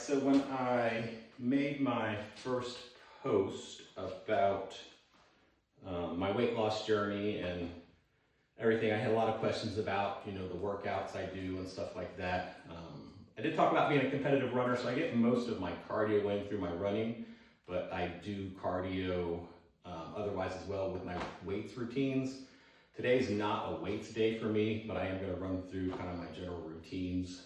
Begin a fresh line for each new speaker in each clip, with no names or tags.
So when I made my first post about my weight loss journey and everything, I had a lot of questions about, the workouts I do and stuff like that. I did talk about being a competitive runner, so I get most of my cardio in through my running, but I do cardio otherwise as well with my weights routines. Today's not a weights day for me, but I am going to run through kind of my general routines,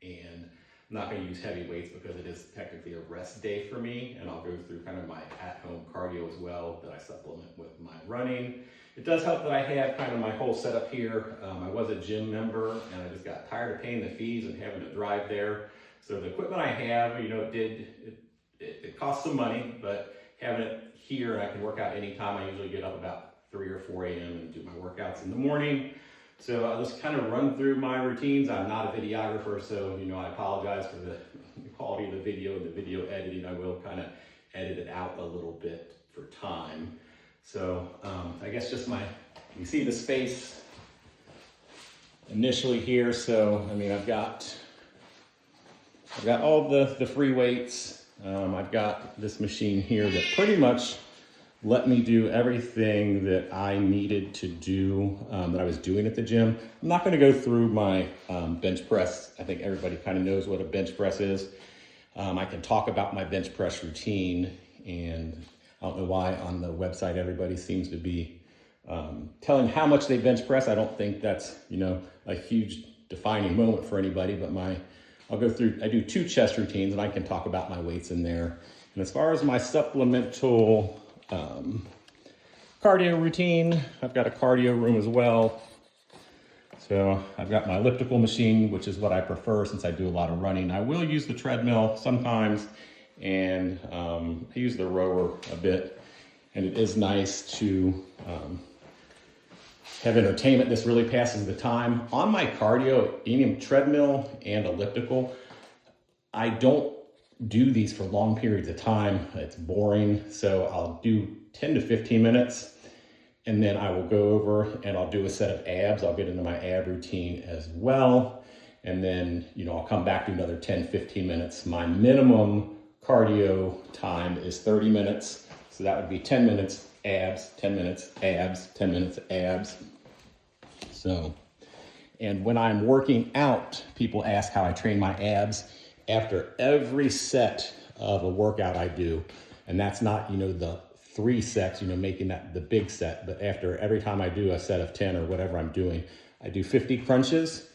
and I'm not going to use heavy weights because it is technically a rest day for me, and I'll go through kind of my at-home cardio as well that I supplement with my running. It does help that I have kind of my whole setup here. I was a gym member and I just got tired of paying the fees and having to drive there. So the equipment I have, it costs some money, but having it here and I can work out anytime. I usually get up about 3 or 4 a.m. and do my workouts in the morning. So I'll just kind of run through my routines. I'm not a videographer, so I apologize for the quality of the video and the video editing. I will kind of edit it out a little bit for time. So I guess just you see the space initially here. So I've got all the free weights. I've got this machine here that pretty much let me do everything that I needed to do that I was doing at the gym. I'm not going to go through my bench press. I think everybody kind of knows what a bench press is. I can talk about my bench press routine, and I don't know why on the website everybody seems to be telling how much they bench press. I don't think that's a huge defining moment for anybody, but I'll go through, I do 2 chest routines and I can talk about my weights in there. And as far as my supplemental cardio routine, I've got a cardio room as well. So I've got my elliptical machine, which is what I prefer since I do a lot of running. I will use the treadmill sometimes, and I use the rower a bit, and it is nice to have entertainment. This really passes the time. On my cardio, treadmill and elliptical, I don't do these for long periods of time. It's boring, so I'll do 10 to 15 minutes, and then I will go over and I'll do a set of abs. I'll get into my ab routine as well, and then I'll come back to another 10, 15 minutes. My minimum cardio time is 30 minutes, so that would be 10 minutes abs, 10 minutes abs, 10 minutes abs. So, and when I'm working out, people ask how I train my abs. After every set of a workout I do, and that's not the 3 sets, making that the big set, but after every time I do a set of 10 or whatever I'm doing, I do 50 crunches.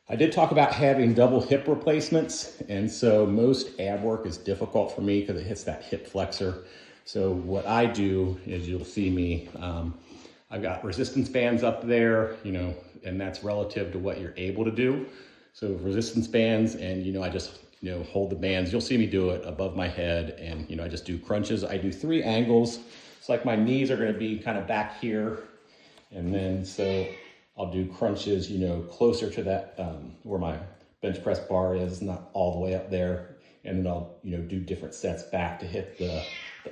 I did talk about having double hip replacements, and so most ab work is difficult for me because it hits that hip flexor. So what I do is, you'll see me, I've got resistance bands up there, and that's relative to what you're able to do. So resistance bands, and I just hold the bands. You'll see me do it above my head, and I just do crunches. I do 3 angles. It's like my knees are going to be kind of back here, and then so I'll do crunches, closer to that where my bench press bar is, not all the way up there, and then I'll do different sets back to hit the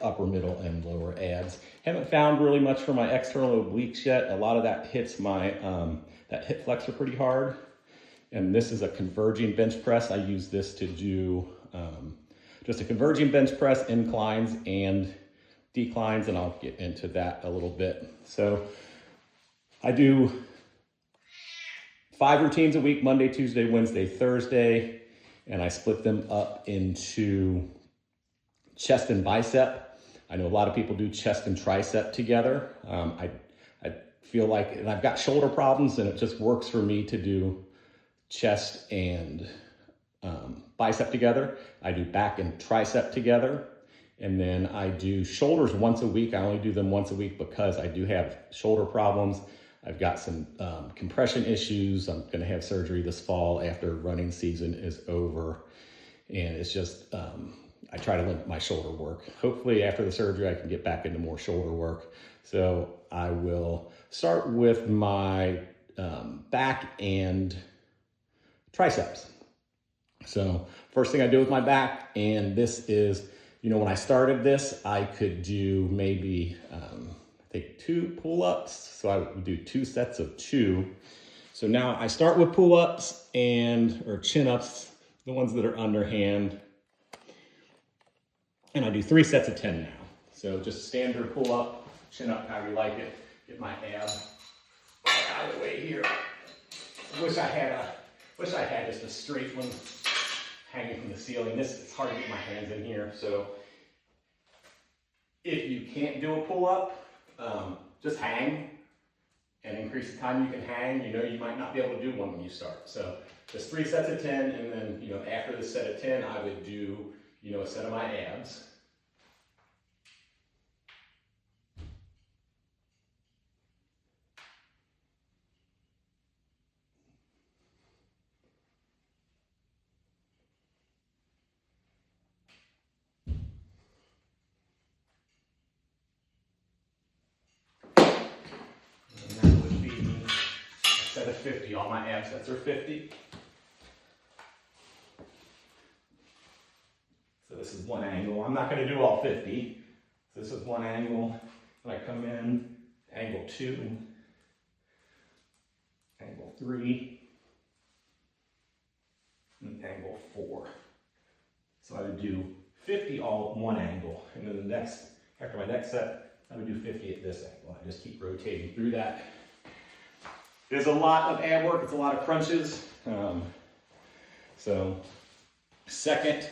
upper, middle, and lower abs. Haven't found really much for my external obliques yet. A lot of that hits my that hip flexor pretty hard. And this is a converging bench press. I use this to do just a converging bench press, inclines and declines, and I'll get into that a little bit. So I do 5 routines a week: Monday, Tuesday, Wednesday, Thursday, and I split them up into chest and bicep. I know a lot of people do chest and tricep together. I feel like, and I've got shoulder problems, and it just works for me to do chest and bicep together. I do back and tricep together, and then I do shoulders once a week. I only do them once a week because I do have shoulder problems. I've got some compression issues. I'm going to have surgery this fall after running season is over, and it's just I try to limit my shoulder work. Hopefully after the surgery I can get back into more shoulder work. So I will start with my back and triceps. So first thing I do with my back, and this is, when I started this, I could do maybe, I think 2 pull-ups. So I would do 2 sets of 2. So now I start with pull-ups or chin-ups, the ones that are underhand. And I do 3 sets of 10 now. So just standard pull up, chin up, however you like it. Get my ab out of the way here. I wish I had just a straight one hanging from the ceiling. It's hard to get my hands in here. So if you can't do a pull up, just hang and increase the time you can hang. You know, you might not be able to do one when you start. So just 3 sets of 10, and then, you know, after the set of 10, I would do, you know, a set of my abs. And that would be a set of 50. All my ab sets are 50. So this is one angle. I'm not going to do all 50. So this is one angle. And I come in, angle 2, angle 3, and angle 4. So I would do 50 all at one angle. And then the next, after my next set, I would do 50 at this angle. I just keep rotating through that. There's a lot of ab work. It's a lot of crunches. So second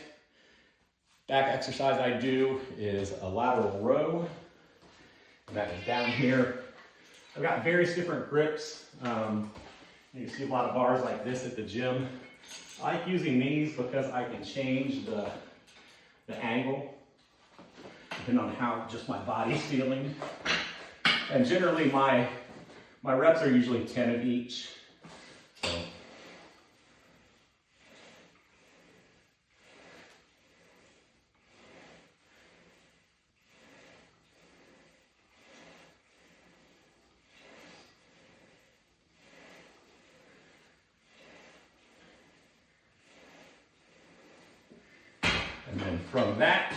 back exercise I do is a lateral row. And that is down here. I've got various different grips. You can see a lot of bars like this at the gym. I like using these because I can change the angle depending on how just my body's feeling. And generally my reps are usually 10 of each. So. And then from that,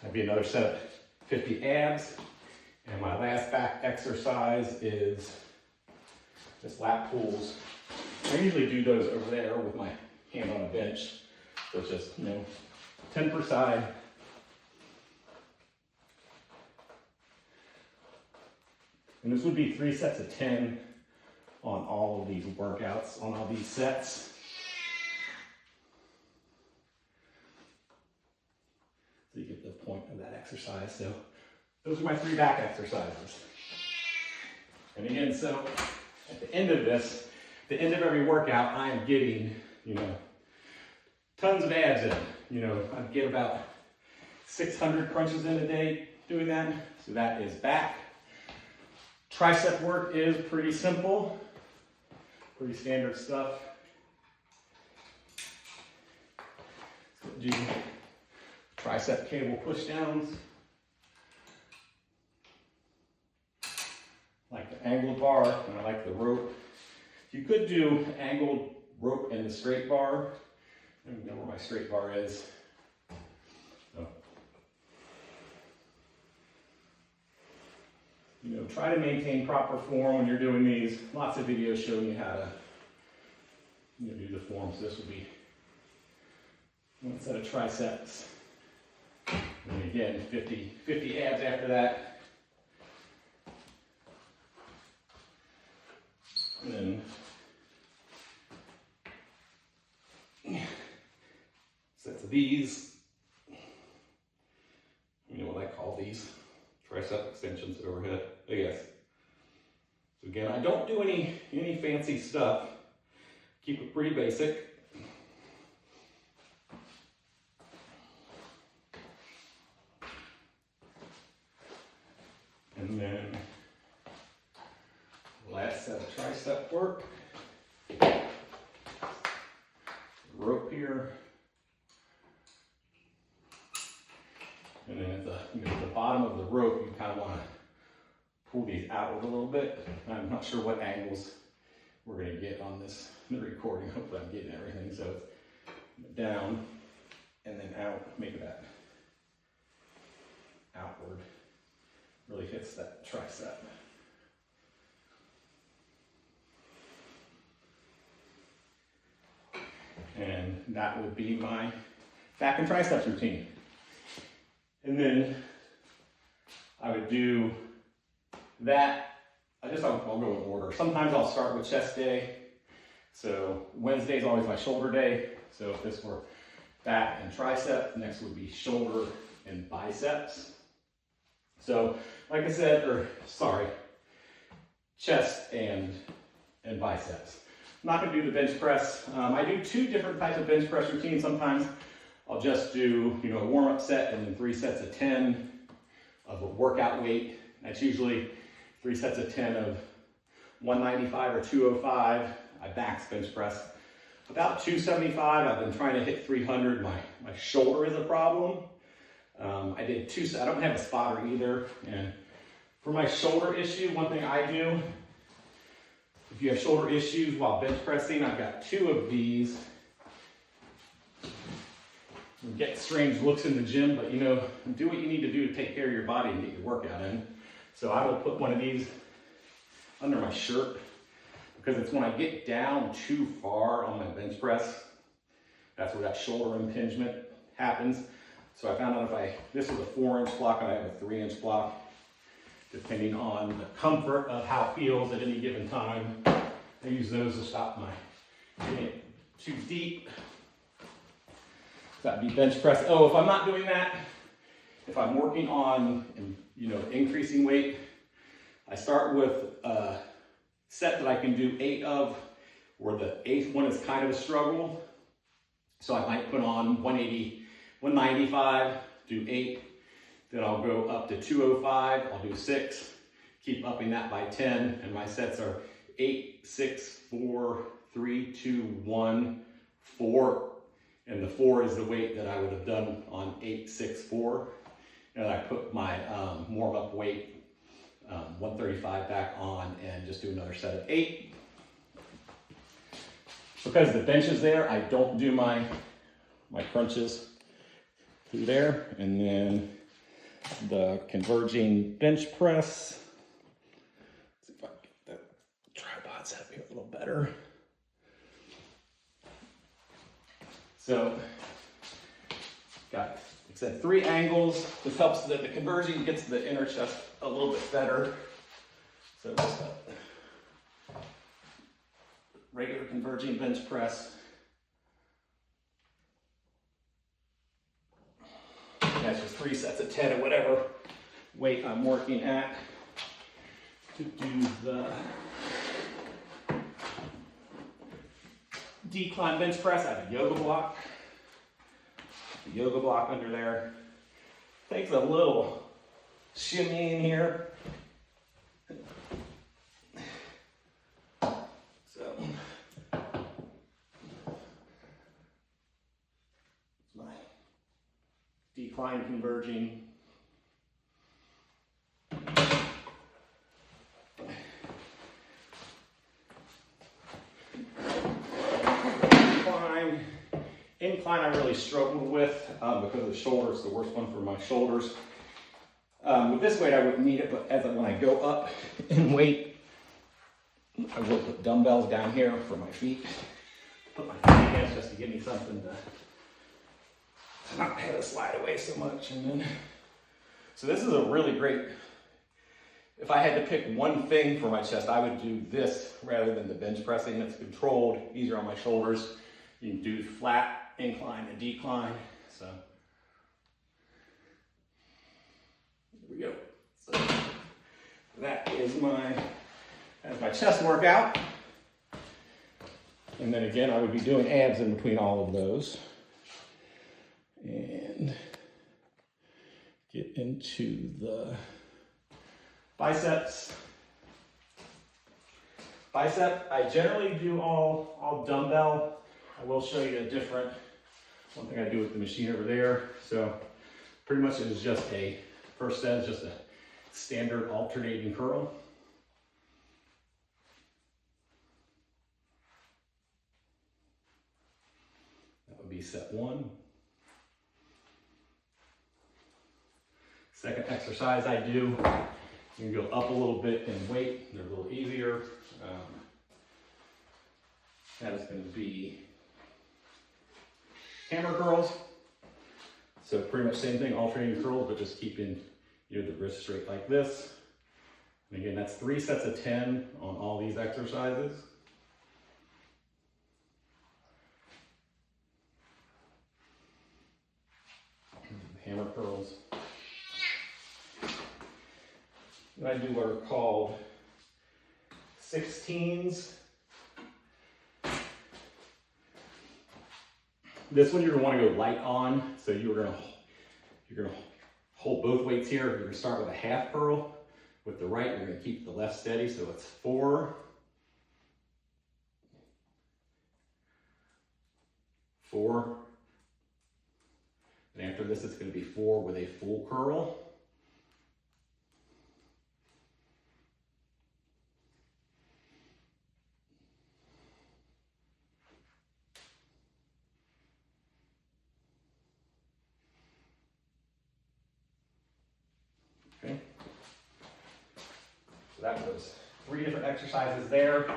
that'd be another set of 50 abs. And my last back exercise is just lat pulls. I usually do those over there with my hand on a bench. So it's just, you know, 10 per side. And this would be 3 sets of 10 on all of these workouts, on all these sets. So you get the point of that exercise. So those are my 3 back exercises. And again, so at the end of this, the end of every workout, I am getting, you know, tons of abs in. You know, I get about 600 crunches in a day doing that. So that is back. Tricep work is pretty simple, pretty standard stuff. So do tricep cable push downs. Like the angled bar, and I like the rope. You could do angled rope and the straight bar. I don't know where my straight bar is. So, you know, try to maintain proper form when you're doing these. Lots of videos showing you how to, you know, do the form. So this would be one set of triceps. And again, 50 abs after that. And then sets of these. You know what I call these? Tricep extensions at overhead, I guess. So again, I don't do any fancy stuff. Keep it pretty basic. And then last set of tricep work. Rope here. And then at the bottom of the rope, you kind of want to pull these outward a little bit. I'm not sure what angles we're going to get on this in the recording. Hopefully I'm getting everything. So it's down and then out, make that outward. Really hits that tricep. And that would be my back and triceps routine. And then I would do that. I'll go in order. Sometimes I'll start with chest day. So Wednesday is always my shoulder day. So if this were back and tricep, next would be shoulder and biceps. So like I said, chest and biceps. I'm not gonna do the bench press. I do 2 different types of bench press routines. Sometimes I'll just do, a warm-up set and then 3 sets of 10 of a workout weight. That's usually 3 sets of 10 of 195 or 205. I back bench press about 275. I've been trying to hit 300. My shoulder is a problem. I did 2. I don't have a spotter either. And for my shoulder issue, one thing I do, if you have shoulder issues while bench pressing, I've got 2 of these. You get strange looks in the gym, but do what you need to do to take care of your body and get your workout in. So I will put one of these under my shirt, because it's when I get down too far on my bench press, that's where that shoulder impingement happens. So I found out this is a 4-inch block and I have a 3-inch block, depending on the comfort of how it feels at any given time. I use those to stop my getting too deep. That'd be bench press. Oh, if I'm not doing that, if I'm working on, increasing weight, I start with a set that I can do 8 of, where the 8th one is kind of a struggle. So I might put on 180, 195, do 8, then I'll go up to 205, I'll do 6, keep upping that by 10, and my sets are 8, 6, 4, 3, 2, 1, 4, and the 4 is the weight that I would have done on 8, 6, 4. And I put my warm-up weight, 135 back on, and just do another set of 8. Because the bench is there, I don't do my crunches through there. And then the converging bench press. Let's see if I can get the tripod set up here a little better. So, got, like I said, 3 angles. This helps that the conversion gets the inner chest a little bit better. So just a regular converging bench press. That's just 3 sets of 10 or whatever weight I'm working at to do the decline bench press. I have a yoga block. The yoga block under there. Takes a little shimmy in here. So my decline converging. Incline I really struggled with because of the shoulder. It's the worst one for my shoulders. With this weight I wouldn't need it, but when I go up in weight, I will put dumbbells down here for my feet. Put my feet against just to give me something to not have it slide away so much. And then, so this is a really great, if I had to pick one thing for my chest, I would do this rather than the bench pressing. It's controlled, easier on my shoulders. You can do flat, incline, and decline. So here we go. So that is my chest workout. And then again, I would be doing abs in between all of those. And get into the biceps. Bicep, I generally do all dumbbell. I will show you a different, one thing I do with the machine over there. So pretty much it is just first set is just a standard alternating curl. That would be set 1. Second exercise I do, you can go up a little bit in weight, they're a little easier. That is going to be hammer curls. So pretty much same thing, alternating curls, but just keeping, you know, the wrist straight like this. And again, that's 3 sets of 10 on all these exercises. Hammer curls. And I do what are called 16s. This one you're gonna want to go light on. So you're gonna hold both weights here. You're gonna start with a half curl. With the right, you're gonna keep the left steady. So it's 4, 4. And after this, it's gonna be 4 with a full curl. Okay. So that was 3 different exercises there.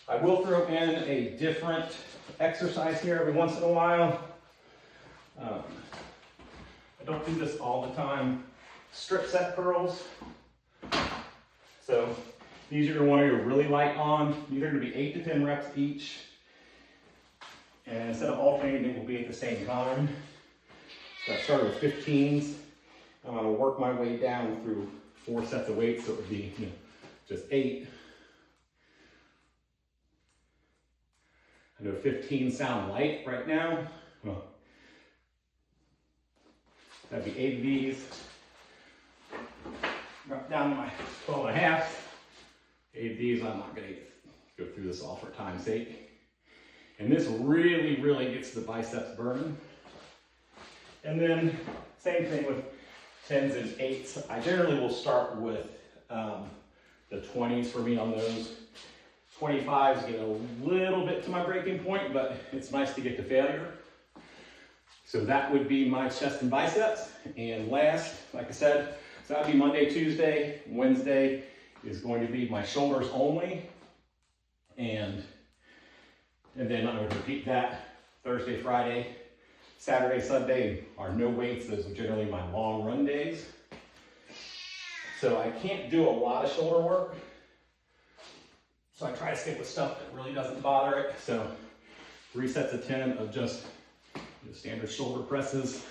I will throw in a different exercise here every once in a while. I don't do this all the time. Strip set curls. So these you're going to want to go really light on. These are going to be 8 to 10 reps each. And instead of alternating, it will be at the same time. So I started with 15s. I'm going to work my way down through 4 sets of weights, so it would be, you know, just 8. I know 15 sound light right now. Well, that'd be 8 of these. Drop down to my 12 and a half. 8 of these. I'm not going to go through this all for time's sake. And this really, really gets the biceps burning. And then same thing with 10s and 8s. I generally will start with the 20s for me on those. 25s get a little bit to my breaking point, but it's nice to get to failure. So that would be my chest and biceps. And last, like I said, so that would be Monday, Tuesday. Wednesday is going to be my shoulders only. And then I would repeat that Thursday, Friday. Saturday, Sunday are no weights. Those are generally my long run days. So I can't do a lot of shoulder work. So I try to stick with stuff that really doesn't bother it. So 3 sets of 10 of just the standard shoulder presses.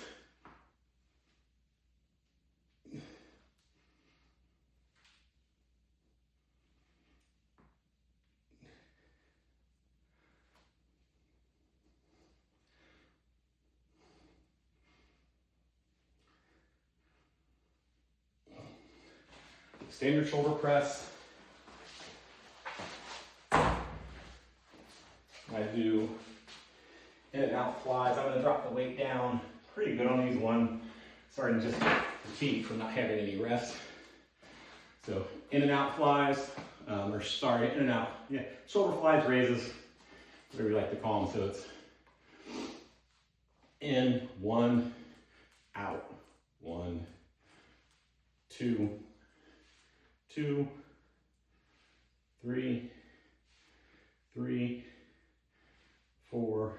Standard shoulder press. I do in and out flies. I'm going to drop the weight down pretty good on these one. Starting to just fatigue from not having any rest. So in and out flies, or sorry, in and out, yeah, shoulder flies, raises, whatever you like to call them. So it's in, 1, out, 1, 2, 2, 3, 3, 4,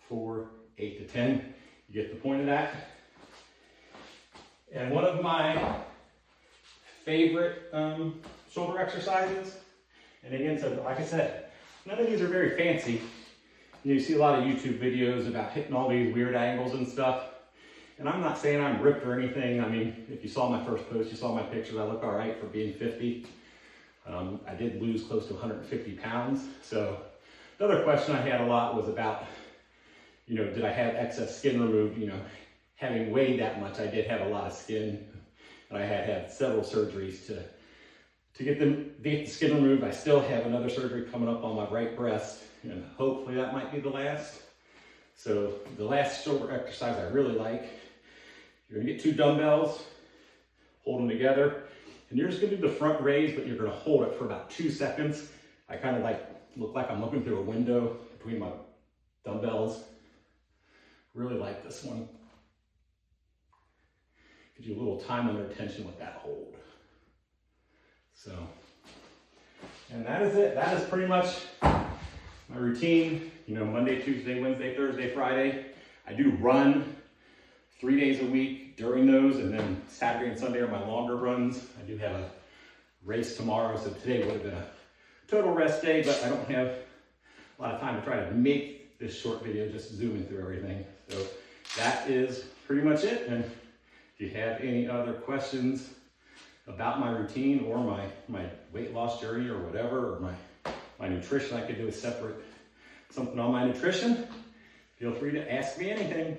4, 8 to 10. You get the point of that. And one of my favorite shoulder exercises, and again, so like I said, none of these are very fancy. You see a lot of YouTube videos about hitting all these weird angles and stuff. And I'm not saying I'm ripped or anything. I mean, if you saw my first post, you saw my pictures, I look all right for being 50. I did lose close to 150 pounds. So the other question I had a lot was about, you know, did I have excess skin removed? You know, having weighed that much, I did have a lot of skin. And I had several surgeries to get the skin removed. I still have another surgery coming up on my right breast, and hopefully that might be the last. So the last shoulder exercise I really like, you're gonna get 2 dumbbells, hold them together, and you're just gonna do the front raise, but you're gonna hold it for about 2 seconds. I kind of look like I'm looking through a window between my dumbbells. Really like this one. Gives you a little time under tension with that hold. So, and that is it. That is pretty much my routine. You know, Monday, Tuesday, Wednesday, Thursday, Friday. I do run 3 days a week during those, and then Saturday and Sunday are my longer runs. I do have a race tomorrow, so today would have been a total rest day, but I don't have a lot of time to try to make this short video, just zooming through everything. So that is pretty much it. And if you have any other questions about my routine or my weight loss journey or whatever, or my nutrition, I could do a separate something on my nutrition. Feel free to ask me anything.